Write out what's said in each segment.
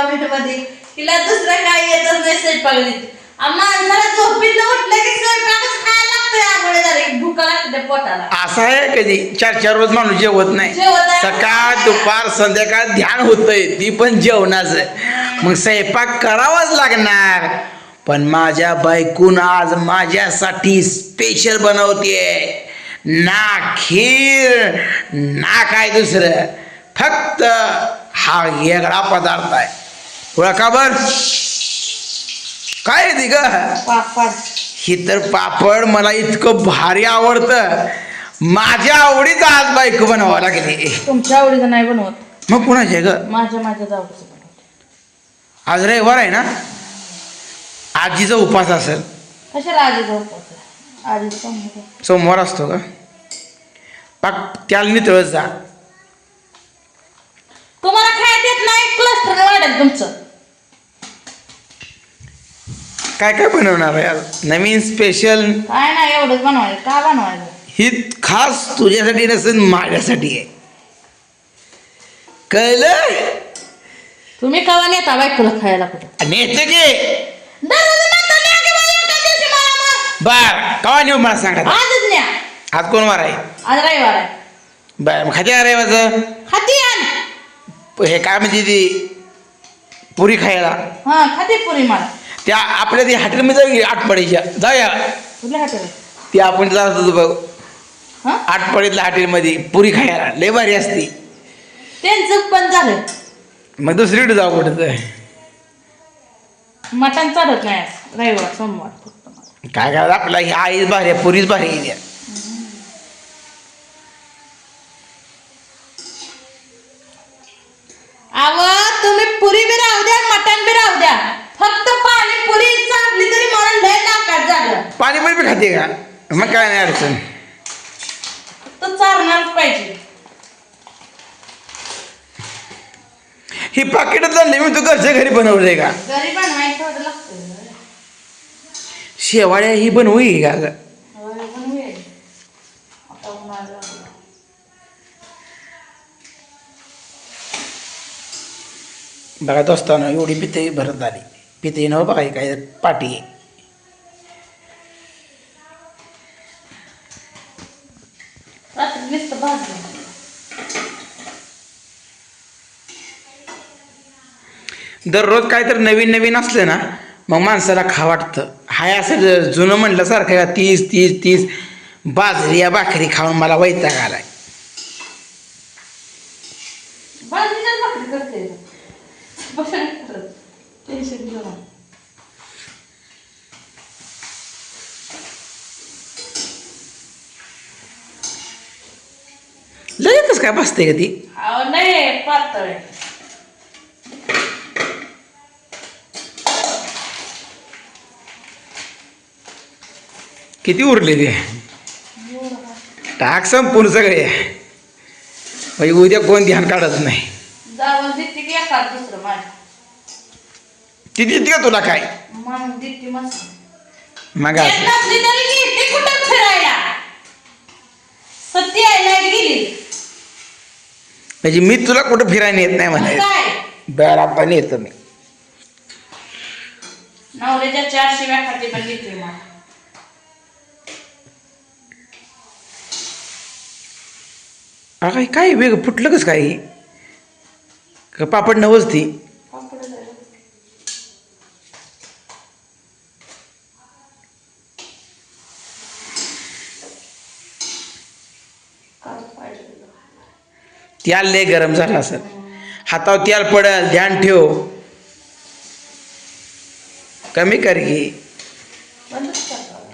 Comment मध्ये. तिला दुसरं काय येतच नाही स्वयंपाक. माणसाला झोपीतलं उठलं की स्वयंपाकच खायला लागतोय. आंघोळ झाली भूक लागते पोटाला. असं आहे कधी 4-4 रोज माणूस जेवत नाही. सकाळ दुपार संध्याकाळ ध्यान होतंय ती पण जेवणाचं. मग स्वयंपाक करावाच लागणार. पण माझ्या बायकून आज माझ्यासाठी स्पेशल बनवते ना खीर ना काय दुसरं, फक्त हा वेगळा पदार्थ आहे. ओळखा बर काय आहे ती ग? पापड. ही तर पापड मला इतकं भारी आवडतं. माझ्या आवडीचं आज बायको बनवावं लागली. तुमच्या आवडीचं नाही बनवत. मग कुणाचे ग? माझ्या आवडीचं बनवते. आज रविवार आहे ना, आजीचा उपास असेल. कशाला आजीचा उपास? आजीचा सोमवार असतो का? पाक त्याला नितळत जा. तुम्हाला खायला देत नाही, क्लस्टर वाढेल तुमचं. काय काय बनवणार आहे आज नवीन स्पेशल? काय नाही एवढंच बनवायचं. का बनवायचं? ही खास तुझ्यासाठी नसेल माझ्यासाठी आहे, कळलं? तुम्ही कवा नेता बायकोला खायला कुठं? नेते की बर कवा नेऊ मला सांगा. आजच न्या. आज कोण वार आहे? आज रविवार आहे. बर मग खाते रविवारचं खाती आण. हे काय म्हणजे ती पुरी खायला हा खाते पुरी मला. त्या आपल्या ती हॉटेलमध्ये जाऊ आठवड्याच्या जाऊया. कुठल्या हॉटेल? ती आपण जात होतो बघ हा आठवड्यातल्या हॉटेलमध्ये पुरी खायला लय भारी असती. त्यांचं पण झालं. मग दुसरीकडे जाऊ कुठं तर. मटण चालत नाही आज रविवार सोमवार फक्त मला. काय काय आपला ही आईच भारी आहे, पुरीच भारी आहे. आव तुम्ही पुरी बी राहू द्या मटण बी राहू द्या, फक्त पाणी पुरी चालली तरी मला लय नाकात झालं. पाणी पण खाते का? मग काय नाही अडचण. तो चारणारच पाहिजे. ही पाकिटातला नेहमी तू घरच्या घरी बनवलंय का? घरी बनवायचं थोडं लागतं. शेवाळ्या ही बनवू का ग? आता उन्हाळा बघा दोस्तानं एवढी पिते भरत आली. पिते न बघा काय पाटी आहे. रात्री नुसतं भाजलं. दररोज काय तर नवीन नवीन असलं ना मग माणसाला खा वाटतं. हाय असं जुनं म्हणलं सारखं का 30 बाजरी या भाकरी खाऊन मला वैताग आलाय. भाजीच्याच भाकरी करते. टेन्शन घेऊ नका. लगेचच काय बसते का ती? अहो नाही पातळ आहे. किती उरले ते? टाक संपूर्ण सगळे. म्हणजे उद्या कोण ध्यान काढत नाही. जावं देते की एखाद दुसरं माझ्या. ती देते का तुला काय? मग देते मस्त. मग येत असं. नसली तरी घेते कुठं फिरायला. सत्य आहे लाईट गेली. म्हणजे मी तुला कुठं फिरायला येत नाही मग म्हणाय. काय बरं आपण येतो मी. नवऱ्याच्या 4 शिव्या खाते पण देते मला. काय काय वेग फुटलं कस काय? का पापड नवच ती? त्याल लय गरम झाला असेल. हातावर त्याल पडल ध्यान ठेव. कमी कर घे.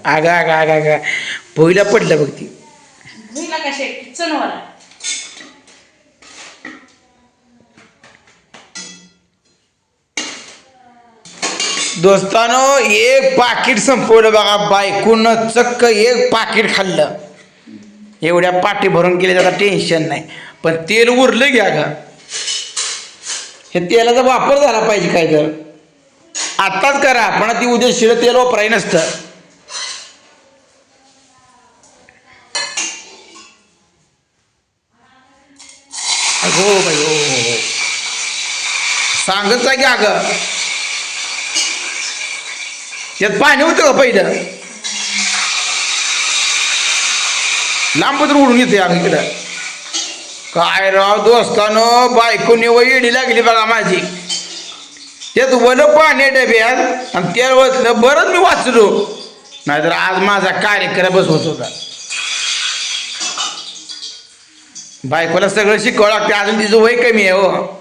आगा आगा आगा आगा भोईला पडलं बघ ती. भुईला कशा किचनवर. दोस्तानो एक पाकिट संपवलं बघा. बायकून चक्क एक पाकिट खाल्लं. एवढ्या पाटी भरून गेले त्याचा टेन्शन नाही. पण तेल उरलं घ्या का? हे तेलाचा वापर झाला पाहिजे काय तर आत्ताच करा. पण ती उद्या शिळं तेल वापराय नसतं. हो भाई हो. सांगत आहे की अगं यात पाणी होतं का पहिलं लांब पत्र उडून येते अगं इकडं काय राव दोस्तानो बायकोने येडी लागली बघा माझी त्यात वलं पाणी डब्यात आणि त्या वचलं बरंच मी वाचलो नाहीतर आज माझा कार्यक्रमच होत होता बायकोला सगळं शिकावं लागते अजून तिचं वय कमी आहे हो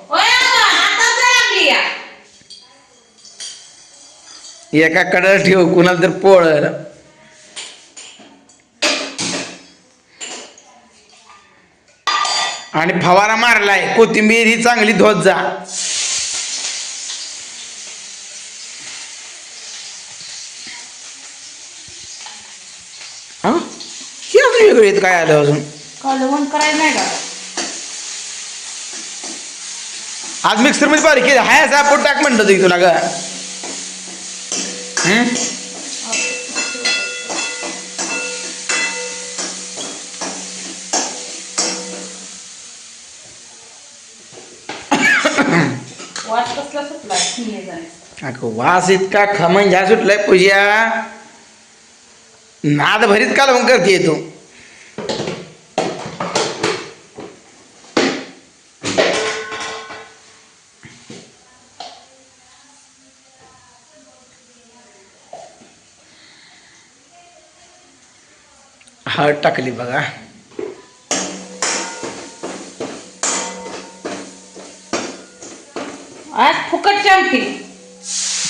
एका कडं ठेव कुणाला तर पोळ आणि फवारा मारलाय कोथिंबीर ही चांगली धोत जा हा हे अजून वेगळे आहेत काय आलं अजून कालवण करायला नाही का आज मिक्सर मध्ये बारीक केलं हाय असा पोट टाक म्हणतो तुझी तुला ग वास कसला सुटला वास इतका खमंग ह्या सुटलाय पूजा नाद भरीत कालवण करते तू हळद टाकली बघा आज फुकटची आमटी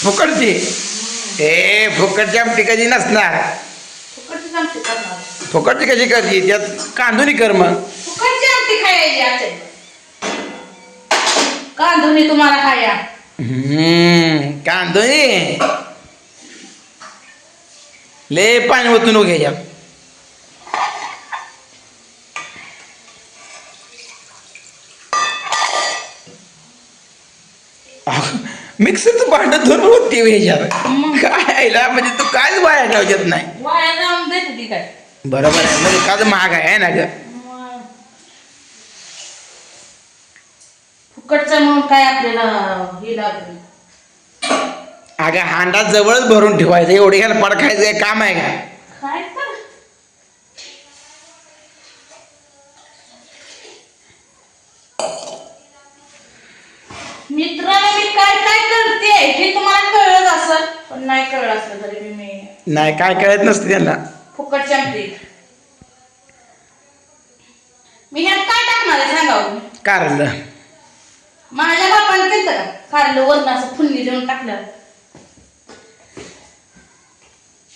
फुकटची ए फुकटची आमटी कधी नसणार फुकटची आमटी करणार फुकटची कशी करते त्यात कांदुनी कर मग फुकटची आमटी खायची असेल कांदुनी तुम्हाला खाया कांदुनी ले पाणी ओतून घ्यायच्या मिक्सरचं भांडं धरून होती ह्याच्यात काय आयला म्हणजे तू कायच वाया ठेवत नाही वाया जाऊन देते ती काय बरोबर आहे म्हणजे काच महाग आहे ना ग फुकटचं म्हणून काय आपल्याला हे लागेल अगं हांडा जवळच भरून ठेवायचं एवढे घ्यायला पड खायचं काम आहे का काय तर मित्रांनो मी काय काय करते हे तुम्हाला कळलं असेल पण नाही कळलं असलं तरी मी नाही काय कळत नसतं त्यांना फुकटची आमटी मी ह्यात काय टाकणार आहे सांगा कारलं माझ्या बापाने केलं का कारलं वरण असं फुलणी देऊन टाकलं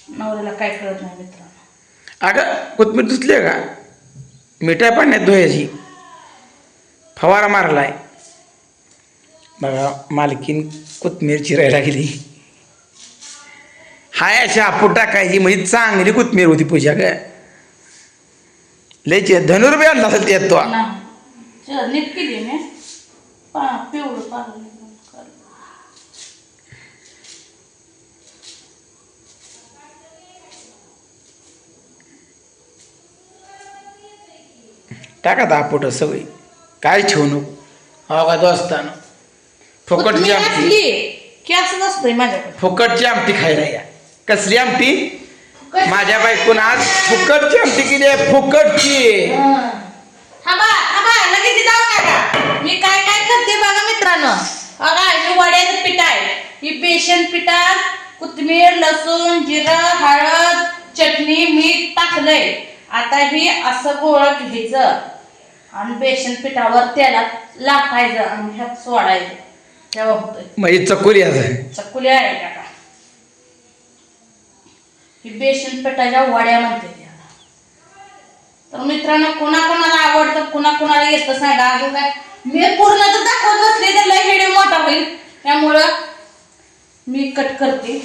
नवऱ्याला काय कळत नाही मित्रांनो अगं कोथमीर धुतली का मिठा पाण्यात धुयाची फवारा मारलाय बघा मालकीन कोथमीर चिरायला गेली हाय अशी आपू टाकायची म्हणजे चांगली कोथमीर होती पूजा काय लयची धनुर्बी आणला असेल त्यात तो नीट केली मी पिवळं पाणी टाका दापोट सगळी काय ठेवू नको हो का दोस्तानं फुकटची आमटी की असं नसतंय माझ्याकडे फुकटची आमटी खायला या कसली आमटी माझ्या बायकोनं आज फुकटची आमटी केली आहे फुकटची थांबा थांबा लगेच जाऊ नका मी काय काय करते बघा मित्रांनो बघा हे वड्याचं पीठ आहे ही बेसन पिठात कोथिंबीर लसूण जिरं हळद चटणी मीठ टाकलंय आता हे असं गोळा घ्यायचं आणि बेसन पिठावर तेलात लाटायचं आणि ह्यात सोडायचं तेव्हा होतंय म्हणजे चकोली आज चकुल्या आहे का ही बेसन पिठाच्या वड्या म्हणते त्याला तर मित्रांनो कोणाकोणाला आवडतं कोणाकोणाला येतं सांगा अजून काय मी पूर्ण जर दाखवत बसले तर लय व्हिडिओ मोठा होईल त्यामुळं मी कट करते